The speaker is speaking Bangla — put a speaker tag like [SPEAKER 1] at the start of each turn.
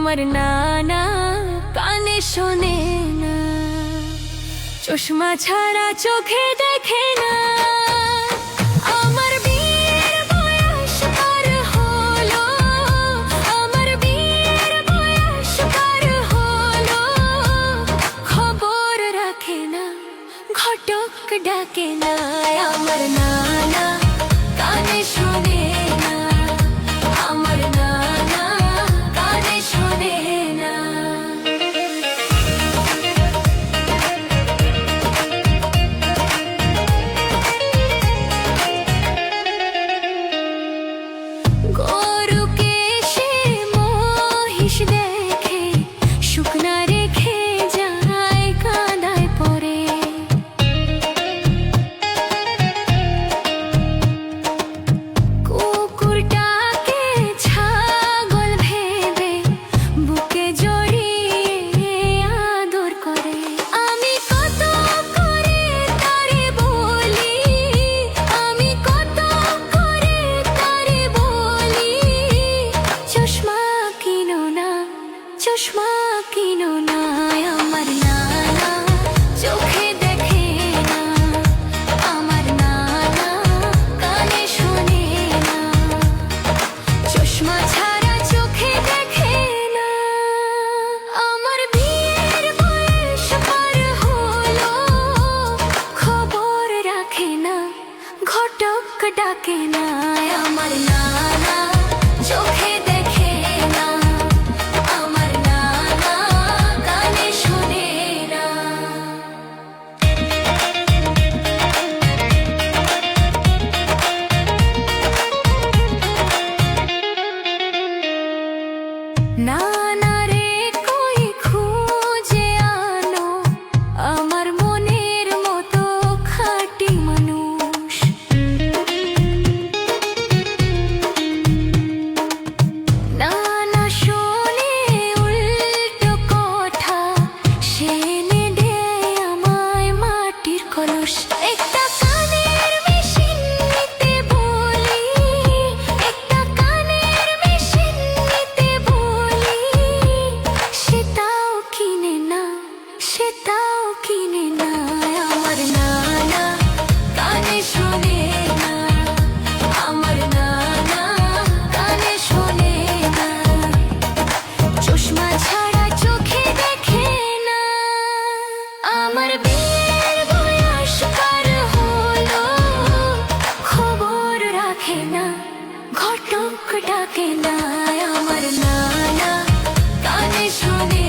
[SPEAKER 1] আমার নানা কানে শোনে না, চশমা ছাড়া চোখে দেখে না। আমার বিয়ের বয়স পার হলো, আমার বিয়ের বয়স পার হলো, খবর রাখে না, ঘটক ডাকে না। আমার নানা কানে শোনে না, আমার নানা কানে শোনে না। গরুকে সে মহিষ দেখে, শুকনা রেখে যায় কাঁদায় পড়ে। কুকুরটাকে ছাগল ভেবে বুকে জড়িয়ে আদর করে। আমি কত করে তারে বলি, আমি কত করে তারে বলি, চশমা কিনো না, চশমা কিনো না। আমার নানা চোখে দেখে না, আমার নানা কানে শোনে না, চশমা ছাড়া চোখে দেখে না। আমার বিয়ের বয়স পার হলো, খবর রাখে না, ঘটক ডাকে না। আমার নানা চোখে দেখে না, আমার নানা কানে শোনে না। নানা রে কই খুঁজে আনো, আমার মনের মতো খাঁটি মানুষ। নানা শোনে উল্টো কথা, সে এনে দেয় আমায় মাটির কলস। একটা কানের মেশিন নিতে বলি, একটা কানের মেশিন নিতে বলি, সেটাও কিনে না, সেটাও কিনে না। আমার নানা কানে শোনে না, আমার নানা কানে শোনে না, চশমা ছাড়া চোখে দেখে না। আমার বিয়ের বয়স পার হলো, খবর রাখে না, ঘটক ডাকে না। আমার নানা কানে শোনে